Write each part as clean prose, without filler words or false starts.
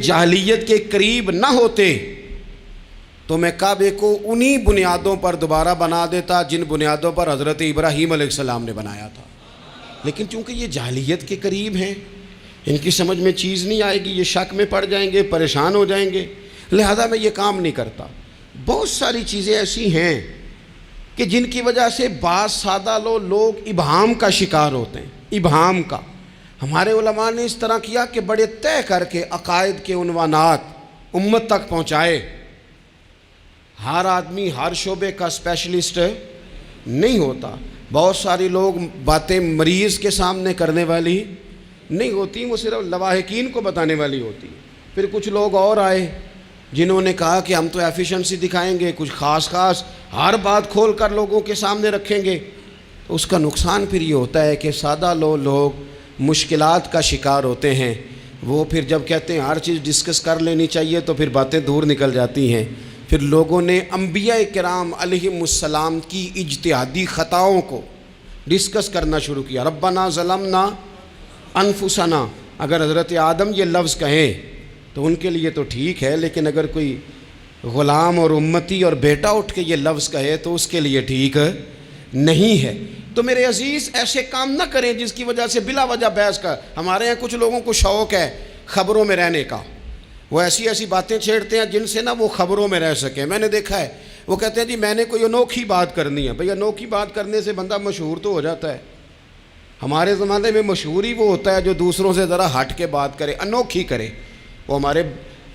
جاہلیت کے قریب نہ ہوتے تو میں کعبے کو انہی بنیادوں پر دوبارہ بنا دیتا جن بنیادوں پر حضرت ابراہیم علیہ السلام نے بنایا تھا، لیکن چونکہ یہ جاہلیت کے قریب ہیں، ان کی سمجھ میں چیز نہیں آئے گی، یہ شک میں پڑ جائیں گے، پریشان ہو جائیں گے، لہذا میں یہ کام نہیں کرتا۔ بہت ساری چیزیں ایسی ہیں کہ جن کی وجہ سے بعض سادہ لوگ ابہام کا شکار ہوتے ہیں، ابہام کا۔ ہمارے علماء نے اس طرح کیا کہ بڑے طے کر کے عقائد کے عنوانات امت تک پہنچائے۔ ہر آدمی ہر شعبے کا اسپیشلسٹ نہیں ہوتا، بہت ساری لوگ باتیں مریض کے سامنے کرنے والی نہیں ہوتی، وہ صرف لواحقین کو بتانے والی ہوتی۔ پھر کچھ لوگ اور آئے جنہوں نے کہا کہ ہم تو ایفیشنسی دکھائیں گے، کچھ خاص ہر بات کھول کر لوگوں کے سامنے رکھیں گے، تو اس کا نقصان پھر یہ ہوتا ہے کہ سادہ لوگ مشکلات کا شکار ہوتے ہیں۔ وہ پھر جب کہتے ہیں ہر چیز ڈسکس کر لینی چاہیے تو پھر باتیں دور نکل جاتی ہیں۔ پھر لوگوں نے انبیاء کرام علیہم السلام کی اجتہادی خطاؤں کو ڈسکس کرنا شروع کیا۔ ربنا ظلمنا انفسنا، اگر حضرت آدم یہ لفظ کہیں تو ان کے لیے تو ٹھیک ہے، لیکن اگر کوئی غلام اور امتی اور بیٹا اٹھ کے یہ لفظ کہے تو اس کے لیے ٹھیک نہیں ہے۔ تو میرے عزیز ایسے کام نہ کریں جس کی وجہ سے بلا وجہ بحث کا۔ ہمارے یہاں کچھ لوگوں کو شوق ہے خبروں میں رہنے کا، وہ ایسی باتیں چھیڑتے ہیں جن سے نا وہ خبروں میں رہ سکیں۔ میں نے دیکھا ہے وہ کہتے ہیں جی میں نے کوئی انوکھی بات کرنی ہے۔ بھئی انوکھی بات کرنے سے بندہ مشہور تو ہو جاتا ہے۔ ہمارے زمانے میں مشہور ہی وہ ہوتا ہے جو دوسروں سے ذرا ہٹ کے بات کرے، انوکھی کرے۔ وہ ہمارے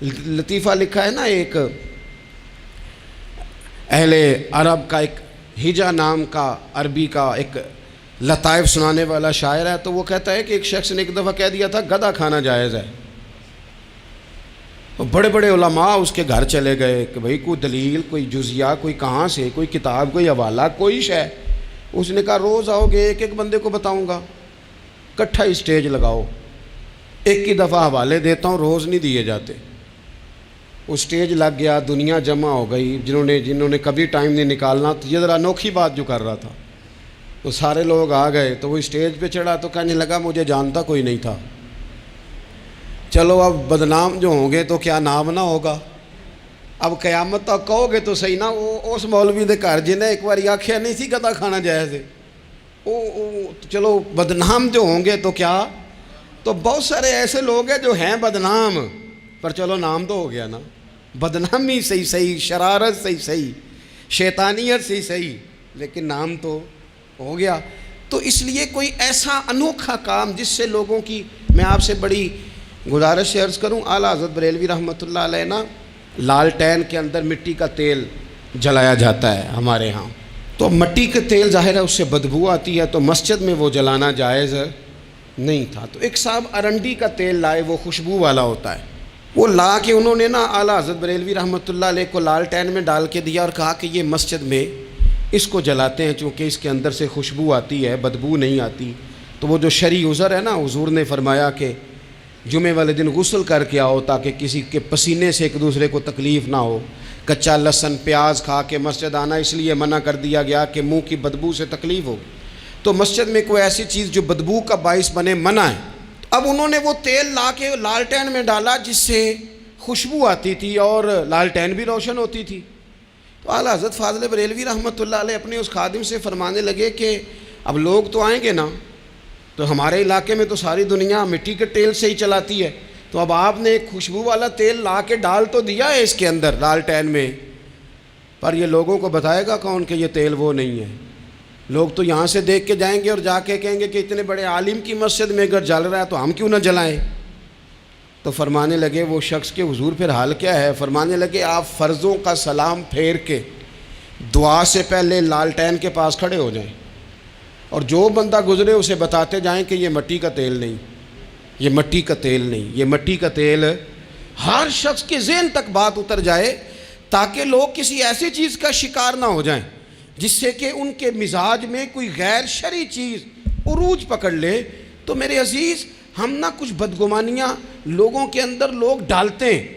لطیفہ لکھا ہے نا، ایک اہل عرب کا ایک ہجا نام کا عربی کا ایک لطائف سنانے والا شاعر ہے، تو وہ کہتا ہے کہ ایک شخص نے ایک دفعہ کہہ دیا تھا گدھا کھانا جائز ہے۔ بڑے بڑے علماء اس کے گھر چلے گئے کہ بھئی کوئی دلیل، کوئی جزیہ، کوئی کہاں سے، کوئی کتاب، کوئی حوالہ، کوئی شے۔ اس نے کہا روز آؤ گے ایک ایک بندے کو بتاؤں گا، کٹھا اسٹیج لگاؤ، ایک ہی دفعہ حوالے دیتا ہوں، روز نہیں دیے جاتے۔ وہ اسٹیج لگ گیا، دنیا جمع ہو گئی، جنہوں نے کبھی ٹائم نہیں نکالنا، تو یہ ذرا انوکھی بات جو کر رہا تھا، تو سارے لوگ آ گئے۔ تو وہ اسٹیج پہ چڑھا تو کہنے لگا مجھے جانتا کوئی نہیں تھا، چلو اب بدنام جو ہوں گے تو کیا نام نہ ہوگا، اب قیامت تک کہو گے تو صحیح نا۔ وہ اس مولوی دے گھر جنہیں ایک بار آکھیا نہیں سی گدھا کھانا جائز ہے، چلو بدنام جو ہوں گے تو کیا۔ تو بہت سارے ایسے لوگ ہیں جو ہیں بدنام، پر چلو نام تو ہو گیا نا، بدنامی صحیح، شرارت صحیح، شیطانیت صحیح، لیکن نام تو ہو گیا۔ تو اس لیے کوئی ایسا انوکھا کام جس سے لوگوں کی، میں آپ سے بڑی گزارش سے عرض کروں، اعلیٰ حضرت بریلوی رحمۃ اللہ علیہ نا لالٹین کے اندر مٹی کا تیل جلایا جاتا ہے ہمارے ہاں، تو مٹی کا تیل ظاہر ہے اس سے بدبو آتی ہے، تو مسجد میں وہ جلانا جائز نہیں تھا۔ تو ایک صاحب ارنڈی کا تیل لائے، وہ خوشبو والا ہوتا ہے، وہ لا کے انہوں نے نا اعلیٰ حضرت بریلوی رحمۃ اللہ علیہ کو لالٹین میں ڈال کے دیا اور کہا کہ یہ مسجد میں اس کو جلاتے ہیں چونکہ اس کے اندر سے خوشبو آتی ہے، بدبو نہیں آتی۔ تو وہ جو شرعی عذر ہے نا، حضور نے فرمایا کہ جمعے والے دن غسل کر کے آؤ تاکہ کسی کے پسینے سے ایک دوسرے کو تکلیف نہ ہو۔ کچا لہسن پیاز کھا کے مسجد آنا اس لیے منع کر دیا گیا کہ منہ کی بدبو سے تکلیف ہوگی، تو مسجد میں کوئی ایسی چیز جو بدبو کا باعث بنے منع ہے۔ اب انہوں نے وہ تیل لا کے لالٹین میں ڈالا جس سے خوشبو آتی تھی اور لالٹین بھی روشن ہوتی تھی۔ تو اعلیٰ حضرت فاضل بریلوی رحمۃ اللہ علیہ اپنے اس خادم سے فرمانے لگے کہ اب لوگ تو آئیں گے نا، تو ہمارے علاقے میں تو ساری دنیا مٹی کے تیل سے ہی چلاتی ہے، تو اب آپ نے ایک خوشبو والا تیل لا کے ڈال تو دیا ہے اس کے اندر لالٹین میں، پر یہ لوگوں کو بتائے گا کون کہ یہ تیل وہ نہیں ہے؟ لوگ تو یہاں سے دیکھ کے جائیں گے اور جا کے کہیں گے کہ اتنے بڑے عالم کی مسجد میں اگر جل رہا ہے تو ہم کیوں نہ جلائیں۔ تو فرمانے لگے وہ شخص کے حضور پھر حال کیا ہے؟ فرمانے لگے آپ فرضوں کا سلام پھیر کے دعا سے پہلے لالٹین کے پاس کھڑے ہو جائیں اور جو بندہ گزرے اسے بتاتے جائیں کہ یہ مٹی کا تیل نہیں، یہ مٹی کا تیل نہیں، یہ مٹی کا تیل۔ ہر شخص کے ذہن تک بات اتر جائے تاکہ لوگ کسی ایسی چیز کا شکار نہ ہو جائیں جس سے کہ ان کے مزاج میں کوئی غیر شرعی چیز عروج پکڑ لے۔ تو میرے عزیز ہم نہ کچھ بدگمانیاں لوگوں کے اندر لوگ ڈالتے ہیں۔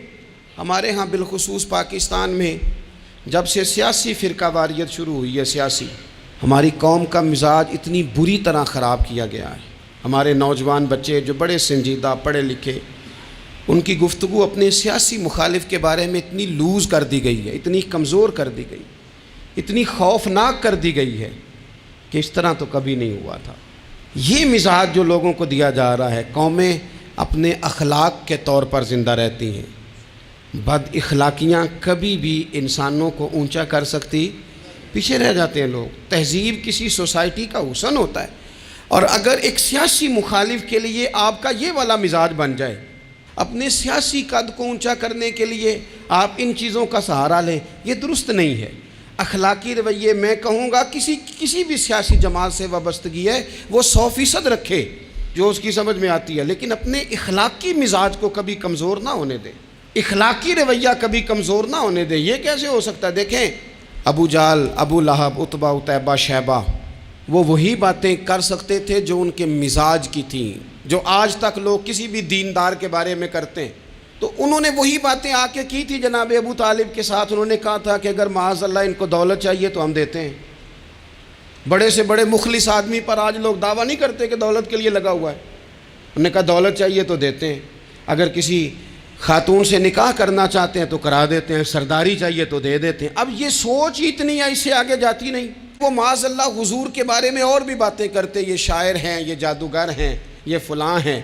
ہمارے ہاں بالخصوص پاکستان میں جب سے سیاسی فرقہ واریت شروع ہوئی ہے، سیاسی، ہماری قوم کا مزاج اتنی بری طرح خراب کیا گیا ہے۔ ہمارے نوجوان بچے جو بڑے سنجیدہ پڑھے لکھے ان کی گفتگو اپنے سیاسی مخالف کے بارے میں اتنی لوز کر دی گئی ہے، اتنی کمزور کر دی گئی، اتنی خوفناک کر دی گئی ہے کہ اس طرح تو کبھی نہیں ہوا تھا۔ یہ مزاج جو لوگوں کو دیا جا رہا ہے، قومیں اپنے اخلاق کے طور پر زندہ رہتی ہیں، بد اخلاقیاں کبھی بھی انسانوں کو اونچا کر سکتی، پیچھے رہ جاتے ہیں لوگ۔ تہذیب کسی سوسائٹی کا حسن ہوتا ہے، اور اگر ایک سیاسی مخالف کے لیے آپ کا یہ والا مزاج بن جائے، اپنے سیاسی قد کو اونچا کرنے کے لیے آپ ان چیزوں کا سہارا لیں، یہ درست نہیں ہے۔ اخلاقی رویے میں کہوں گا کسی بھی سیاسی جماعت سے وابستگی ہے وہ 100% رکھے جو اس کی سمجھ میں آتی ہے، لیکن اپنے اخلاقی مزاج کو کبھی کمزور نہ ہونے دے، اخلاقی رویہ کبھی کمزور نہ ہونے دے۔ یہ کیسے ہو سکتا ہے؟ دیکھیں، ابو جہل، ابو لہب، عتبہ، عتیبہ، شیبہ، وہ وہی باتیں کر سکتے تھے جو ان کے مزاج کی تھیں، جو آج تک لوگ کسی بھی دیندار کے بارے میں کرتے ہیں۔ تو انہوں نے وہی باتیں آ کے کی تھی جناب ابو طالب کے ساتھ۔ انہوں نے کہا تھا کہ اگر معاذ اللہ ان کو دولت چاہیے تو ہم دیتے ہیں۔ بڑے سے بڑے مخلص آدمی پر آج لوگ دعویٰ نہیں کرتے کہ دولت کے لیے لگا ہوا ہے۔ انہوں نے کہا دولت چاہیے تو دیتے ہیں، اگر کسی خاتون سے نکاح کرنا چاہتے ہیں تو کرا دیتے ہیں، سرداری چاہیے تو دے دیتے ہیں۔ اب یہ سوچ ہی اتنی ہے، اس سے آگے جاتی نہیں۔ وہ معاذ اللہ حضور کے بارے میں اور بھی باتیں کرتے، یہ شاعر ہیں، یہ جادوگر ہیں، یہ فلاں ہیں،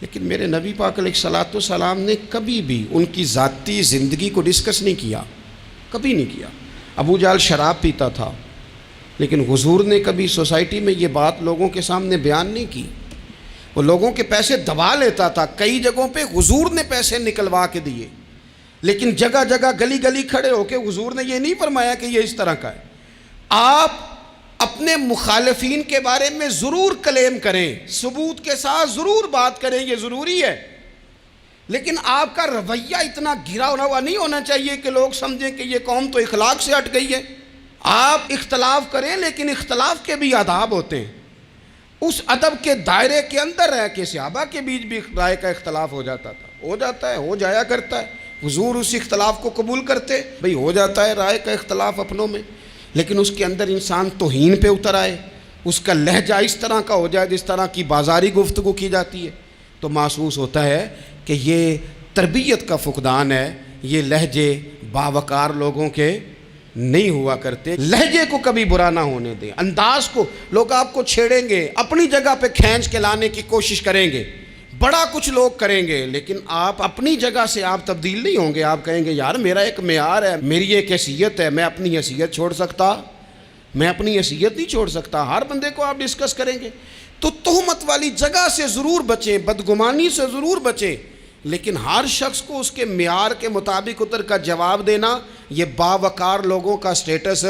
لیکن میرے نبی پاک علیہ الصلوۃ والسلام نے کبھی بھی ان کی ذاتی زندگی کو ڈسکس نہیں کیا، کبھی نہیں کیا۔ ابو جہل شراب پیتا تھا، لیکن حضور نے کبھی سوسائٹی میں یہ بات لوگوں کے سامنے بیان نہیں کی۔ وہ لوگوں کے پیسے دبا لیتا تھا، کئی جگہوں پہ حضور نے پیسے نکلوا کے دیے، لیکن جگہ جگہ گلی گلی کھڑے ہو کے حضور نے یہ نہیں فرمایا کہ یہ اس طرح کا ہے۔ آپ اپنے مخالفین کے بارے میں ضرور کلیم کریں، ثبوت کے ساتھ ضرور بات کریں، یہ ضروری ہے، لیکن آپ کا رویہ اتنا گھرا ہوا نہیں ہونا چاہیے کہ لوگ سمجھیں کہ یہ قوم تو اخلاق سے ہٹ گئی ہے۔ آپ اختلاف کریں، لیکن اختلاف کے بھی آداب ہوتے ہیں۔ اس ادب کے دائرے کے اندر رہ کے صحابہ کے بیچ بھی رائے کا اختلاف ہو جاتا تھا، ہو جاتا ہے، ہو جایا کرتا ہے۔ حضور اس اختلاف کو قبول کرتے، بھئی ہو جاتا ہے رائے کا اختلاف اپنوں میں، لیکن اس کے اندر انسان توہین پہ اتر آئے، اس کا لہجہ اس طرح کا ہو جائے جس طرح کی بازاری گفتگو کی جاتی ہے، تو محسوس ہوتا ہے کہ یہ تربیت کا فقدان ہے۔ یہ لہجے باوقار لوگوں کے نہیں ہوا کرتے۔ لہجے کو کبھی برا نہ ہونے دیں، انداز کو۔ لوگ آپ کو چھیڑیں گے، اپنی جگہ پہ کھینچ کے لانے کی کوشش کریں گے، بڑا کچھ لوگ کریں گے، لیکن آپ اپنی جگہ سے آپ تبدیل نہیں ہوں گے۔ آپ کہیں گے یار میرا ایک معیار ہے، میری ایک حیثیت ہے، میں اپنی حیثیت چھوڑ سکتا؟ میں اپنی حیثیت نہیں چھوڑ سکتا۔ ہر بندے کو آپ ڈسکس کریں گے، تو تہمت والی جگہ سے ضرور بچیں، بدگمانی سے ضرور بچیں، لیکن ہر شخص کو اس کے معیار کے مطابق اتر کا جواب دینا یہ باوقار لوگوں کا سٹیٹس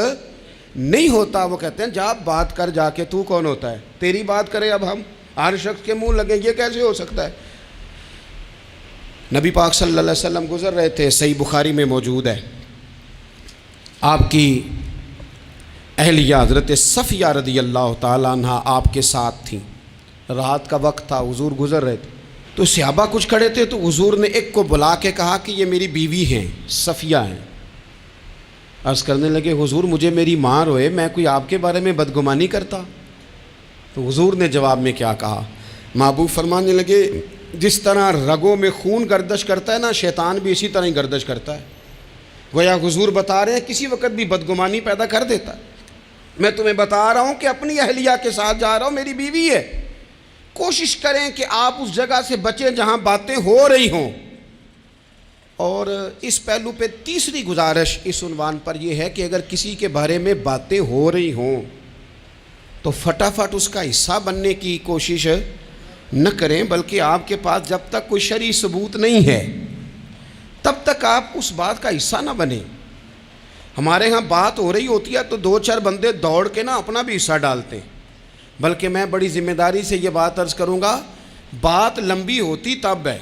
نہیں ہوتا۔ وہ کہتے ہیں جا بات کر، جا کے تو کون ہوتا ہے تیری بات کرے، اب ہم ہر شخص کے منہ لگیں، یہ کیسے ہو سکتا ہے؟ نبی پاک صلی اللہ علیہ وسلم گزر رہے تھے، صحیح بخاری میں موجود ہے، آپ کی اہلیہ حضرت صفیہ رضی اللہ تعالیٰ عنہ آپ کے ساتھ تھیں۔ رات کا وقت تھا، حضور گزر رہے تھے، تو صحابہ کچھ کھڑے تھے، تو حضور نے ایک کو بلا کے کہا کہ یہ میری بیوی ہیں، صفیہ ہیں۔ عرض کرنے لگے حضور مجھے میری ماں روئے، میں کوئی آپ کے بارے میں بدگمانی کرتا؟ تو حضور نے جواب میں کیا کہا؟ محبوب فرمانے لگے جس طرح رگوں میں خون گردش کرتا ہے نا، شیطان بھی اسی طرح ہی گردش کرتا ہے۔ گویا حضور بتا رہے ہیں کسی وقت بھی بدگمانی پیدا کر دیتا ہے۔ میں تمہیں بتا رہا ہوں کہ اپنی اہلیہ کے ساتھ جا رہا ہوں، میری بیوی ہے۔ کوشش کریں کہ آپ اس جگہ سے بچیں جہاں باتیں ہو رہی ہوں۔ اور اس پہلو پہ تیسری گزارش اس عنوان پر یہ ہے کہ اگر کسی کے بارے میں باتیں ہو رہی ہوں تو فٹافٹ اس کا حصہ بننے کی کوشش نہ کریں، بلکہ آپ کے پاس جب تک کوئی شرعی ثبوت نہیں ہے تب تک آپ اس بات کا حصہ نہ بنیں۔ ہمارے ہاں بات ہو رہی ہوتی ہے تو دو چار بندے دوڑ کے نا اپنا بھی حصہ ڈالتے ہیں، بلکہ میں بڑی ذمہ داری سے یہ بات عرض کروں گا، بات لمبی ہوتی تب ہے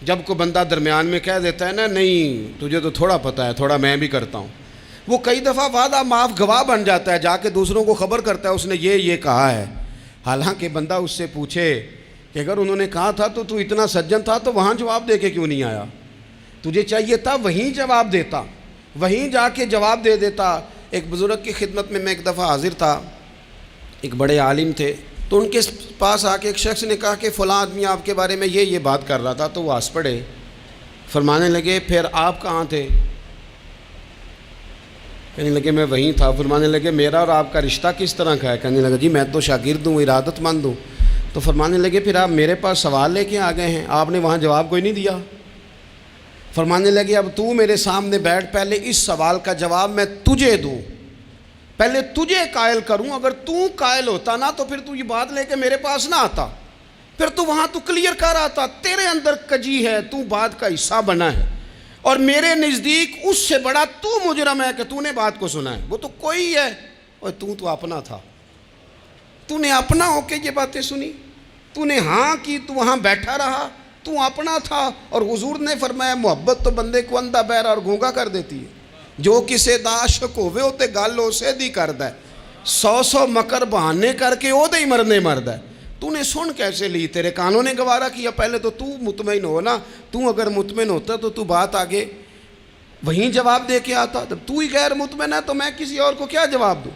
جب کوئی بندہ درمیان میں کہہ دیتا ہے نا نہیں تجھے تو تھوڑا پتہ ہے، تھوڑا میں بھی کرتا ہوں۔ وہ کئی دفعہ وعدہ معاف گواہ بن جاتا ہے، جا کے دوسروں کو خبر کرتا ہے اس نے یہ کہا ہے، حالانکہ بندہ اس سے پوچھے کہ اگر انہوں نے کہا تھا تو اتنا سجن تھا تو وہاں جواب دے کے کیوں نہیں آیا؟ تجھے چاہیے تھا وہیں جواب دیتا، وہیں جا کے جواب دے دیتا۔ ایک بزرگ کی خدمت میں ایک دفعہ حاضر تھا، ایک بڑے عالم تھے، تو ان کے پاس آ کے ایک شخص نے کہا کہ فلاں آدمی آپ کے بارے میں یہ بات کر رہا تھا، تو وہ ہنس پڑے، فرمانے لگے پھر آپ کہاں تھے؟ کہنے لگے میں وہیں تھا۔ فرمانے لگے میرا اور آپ کا رشتہ کس طرح کا ہے؟ کہنے لگا جی میں تو شاگرد ہوں، ارادت مند ہوں۔ تو فرمانے لگے پھر آپ میرے پاس سوال لے کے آ گئے ہیں، آپ نے وہاں جواب کوئی نہیں دیا۔ فرمانے لگے اب تو میرے سامنے بیٹھ، پہلے اس سوال کا جواب میں تجھے دوں، پہلے تجھے قائل کروں۔ اگر تو قائل ہوتا نا تو پھر تو یہ بات لے کے میرے پاس نہ آتا، پھر تو وہاں تو کلیئر کر آتا۔ تیرے اندر کجی ہے، تو بات کا حصہ بنا ہے، اور میرے نزدیک اس سے بڑا تو مجرم ہے کہ تو نے بات کو سنا ہے۔ وہ تو کوئی ہے، اور تو اپنا تھا، تو نے اپنا ہو کے یہ باتیں سنی، تو نے ہاں کی، تو وہاں بیٹھا رہا، تو اپنا تھا۔ اور حضور نے فرمایا محبت تو بندے کو اندھا بہرا اور گونگا کر دیتی ہے۔ جو کسے دا عاشق ہوئے ہوتے گل اسے دی کردا ہے، 100 مکر بہانے کر کے او دے ہی مرنے مردا ہے۔ تو نے سن کیسے لی؟ تیرے کانوں نے گوارا کیا؟ پہلے تو مطمئن ہو نا۔ تو اگر مطمئن ہوتا تو بات آگے وہیں جواب دے کے آتا۔ جب تو ہی غیر مطمئن ہے تو میں کسی اور کو کیا جواب دوں؟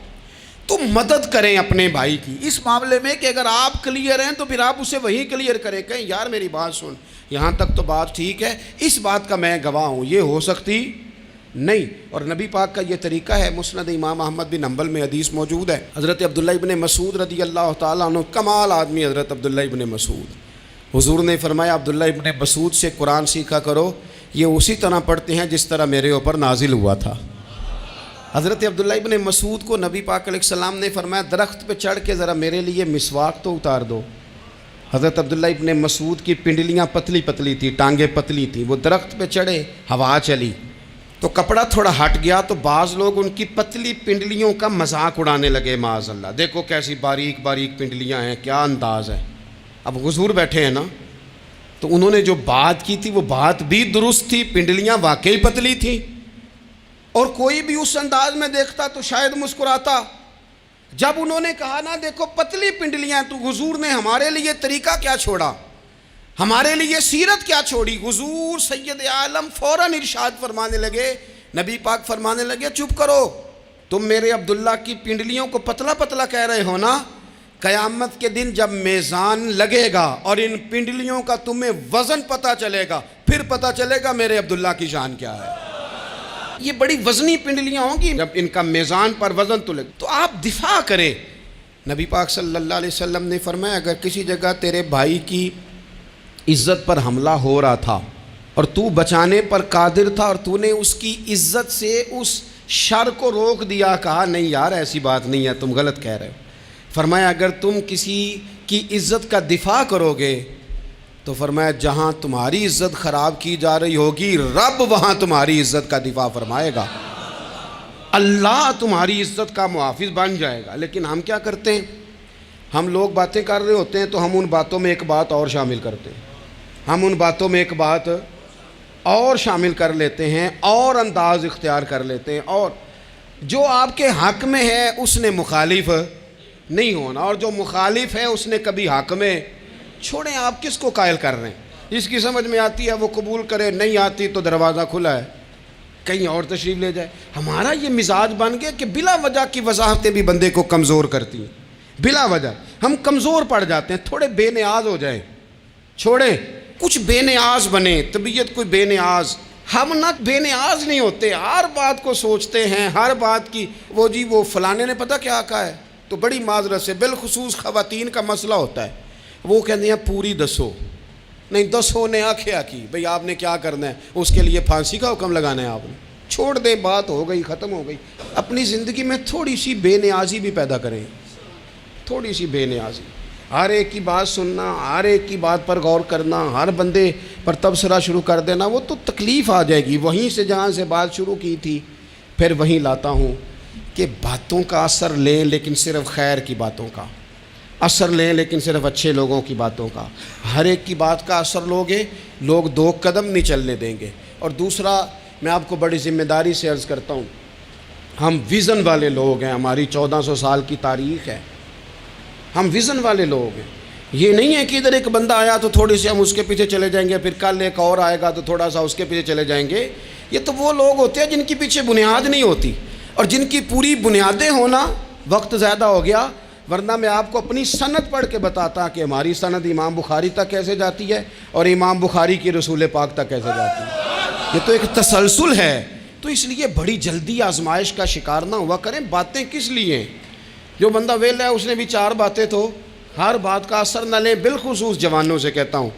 تو مدد کریں اپنے بھائی کی اس معاملے میں کہ اگر آپ کلیئر ہیں تو پھر آپ اسے وہیں کلیئر کریں، کہیں یار میری بات سن، یہاں تک تو بات ٹھیک ہے، اس بات کا میں گواہ ہوں، یہ ہو سکتی نہیں۔ اور نبی پاک کا یہ طریقہ ہے۔ مسند امام احمد بن حنبل میں حدیث موجود ہے، حضرت عبداللہ ابن مسعود رضی اللہ تعالیٰ عنہ، کمال آدمی حضرت عبداللہ ابن مسعود، حضور نے فرمایا عبداللہ ابن مسعود سے قرآن سیکھا کرو، یہ اسی طرح پڑھتے ہیں جس طرح میرے اوپر نازل ہوا تھا۔ حضرت عبداللہ ابن مسعود کو نبی پاک علیہ السلام نے فرمایا درخت پہ چڑھ کے ذرا میرے لیے مسواک تو اتار دو۔ حضرت عبداللہ ابن مسعود کی پنڈلیاں پتلی پتلی تھی، ٹانگیں پتلی تھیں، وہ درخت پہ چڑھے، ہوا چلی تو کپڑا تھوڑا ہٹ گیا، تو بعض لوگ ان کی پتلی پنڈلیوں کا مذاق اڑانے لگے، معاذ اللہ، دیکھو کیسی باریک باریک پنڈلیاں ہیں، کیا انداز ہے۔ اب حضور بیٹھے ہیں نا، تو انہوں نے جو بات کی تھی وہ بات بھی درست تھی، پنڈلیاں واقعی پتلی تھیں، اور کوئی بھی اس انداز میں دیکھتا تو شاید مسکراتا۔ جب انہوں نے کہا نا دیکھو پتلی پنڈلیاں، تو حضور نے ہمارے لیے طریقہ کیا چھوڑا، ہمارے لیے سیرت کیا چھوڑی۔ حضور سید عالم فوراً ارشاد فرمانے لگے، نبی پاک فرمانے لگے چپ کرو، تم میرے عبداللہ کی پنڈلیوں کو پتلا پتلا کہہ رہے ہو نا، قیامت کے دن جب میزان لگے گا اور ان پنڈلیوں کا تمہیں وزن پتہ چلے گا، پھر پتہ چلے گا میرے عبداللہ کی شان کیا ہے۔ یہ بڑی وزنی پنڈلیاں ہوں گی، جب ان کا میزان پر وزن تو لگے تو آپ دفاع کریں۔ نبی پاک صلی اللہ علیہ وسلم نے فرمایا اگر کسی جگہ تیرے بھائی کی عزت پر حملہ ہو رہا تھا اور تو بچانے پر قادر تھا، اور تو نے اس کی عزت سے اس شر کو روک دیا، کہا نہیں یار ایسی بات نہیں ہے، تم غلط کہہ رہے ہو، فرمایا اگر تم کسی کی عزت کا دفاع کرو گے تو فرمایا جہاں تمہاری عزت خراب کی جا رہی ہوگی رب وہاں تمہاری عزت کا دفاع فرمائے گا، اللہ تمہاری عزت کا محافظ بن جائے گا۔ لیکن ہم کیا کرتے ہیں، ہم لوگ باتیں کر رہے ہوتے ہیں تو ہم ان باتوں میں ایک بات اور شامل کرتے ہیں، ہم ان باتوں میں ایک بات اور شامل کر لیتے ہیں، اور انداز اختیار کر لیتے ہیں، اور جو آپ کے حق میں ہے اس نے مخالف نہیں ہونا، اور جو مخالف ہے اس نے کبھی حق میں چھوڑیں۔ آپ کس کو قائل کر رہے ہیں؟ جس کی سمجھ میں آتی ہے وہ قبول کرے، نہیں آتی تو دروازہ کھلا ہے، کہیں اور تشریف لے جائے۔ ہمارا یہ مزاج بن گیا کہ بلا وجہ کی وضاحتیں بھی بندے کو کمزور کرتی ہیں، بلا وجہ ہم کمزور پڑ جاتے ہیں، تھوڑے بے نیاز ہو جائیں، چھوڑیں کچھ بے نیاز بنے، طبیعت کوئی بے نیاز، ہم نہ بے نیاز نہیں ہوتے، ہر بات کو سوچتے ہیں، ہر بات کی وہ جی وہ فلانے نے پتہ کیا کہا ہے، تو بڑی معذرت سے بالخصوص خواتین کا مسئلہ ہوتا ہے، وہ کہتے ہیں پوری دسو، نہیں دسو نے آکھیا کی، بھئی آپ نے کیا کرنا ہے، اس کے لیے پھانسی کا حکم لگانا ہے، آپ نے چھوڑ دیں، بات ہو گئی ختم ہو گئی۔ اپنی زندگی میں تھوڑی سی بے نیازی بھی پیدا کریں، تھوڑی سی بے نیازی، ہر ایک کی بات سننا، ہر ایک کی بات پر غور کرنا، ہر بندے پر تبصرہ شروع کر دینا، وہ تو تکلیف آ جائے گی۔ وہیں سے جہاں سے بات شروع کی تھی پھر وہیں لاتا ہوں کہ باتوں کا اثر لیں لیکن صرف خیر کی باتوں کا اثر لیں، لیکن صرف اچھے لوگوں کی باتوں کا، ہر ایک کی بات کا اثر لوگے لوگ دو قدم نہیں چلنے دیں گے۔ اور دوسرا میں آپ کو بڑی ذمہ داری سے عرض کرتا ہوں، ہم ویژن والے لوگ ہیں، ہماری 1400 سال کی تاریخ ہے، ہم ویژن والے لوگ ہیں۔ یہ نہیں ہے کہ ادھر ایک بندہ آیا تو تھوڑی سی ہم اس کے پیچھے چلے جائیں گے، پھر کل ایک اور آئے گا تو تھوڑا سا اس کے پیچھے چلے جائیں گے۔ یہ تو وہ لوگ ہوتے ہیں جن کے پیچھے بنیاد نہیں ہوتی، اور جن کی پوری بنیادیں ہونا، وقت زیادہ ہو گیا، ورنہ میں آپ کو اپنی سند پڑھ کے بتاتا کہ ہماری سند امام بخاری تک کیسے جاتی ہے اور امام بخاری کی رسول پاک تک کیسے جاتی ہے۔ یہ تو ایک تسلسل ہے۔ تو اس لیے بڑی جلدی آزمائش کا شکار نہ ہوا کریں۔ باتیں کس لیے؟ جو بندہ ویلا ہے اس نے بھی 4 باتیں تو ہر بات کا اثر نہ لیں۔ بالخصوص جوانوں سے کہتا ہوں،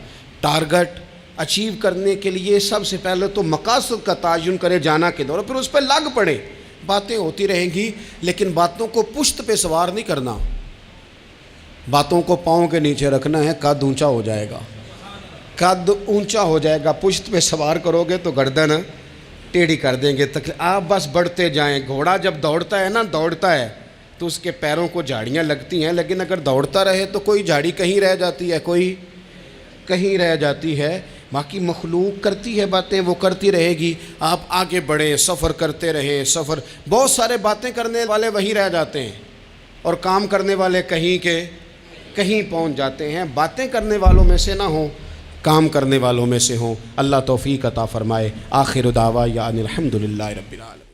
ٹارگٹ اچیو کرنے کے لیے سب سے پہلے تو مقاصد کا تعین کرے، جانا کدھر، اور پھر اس پہ لگ پڑے۔ باتیں ہوتی رہیں گی لیکن باتوں کو پشت پہ سوار نہیں کرنا، باتوں کو پاؤں کے نیچے رکھنا ہے، قد اونچا ہو جائے گا، قد اونچا ہو جائے گا۔ پشت پہ سوار کرو گے تو گردن ٹیڑھی کر دیں گے۔ آپ بس بڑھتے جائیں۔ گھوڑا جب دوڑتا ہے نا، دوڑتا ہے تو اس کے پیروں کو جھاڑیاں لگتی ہیں، لیکن اگر دوڑتا رہے تو کوئی جھاڑی کہیں رہ جاتی ہے، کوئی کہیں رہ جاتی ہے۔ باقی مخلوق کرتی ہے باتیں، وہ کرتی رہے گی۔ آپ آگے بڑھیں، سفر کرتے رہیں۔ سفر بہت سارے باتیں کرنے والے وہیں رہ جاتے ہیں اور کام کرنے والے کہیں کے کہیں پہنچ جاتے ہیں۔ باتیں کرنے والوں میں سے نہ ہوں، کام کرنے والوں میں سے ہوں۔ اللہ توفیق عطا فرمائے۔ آخر دعوانا الحمدللہ رب العالمین۔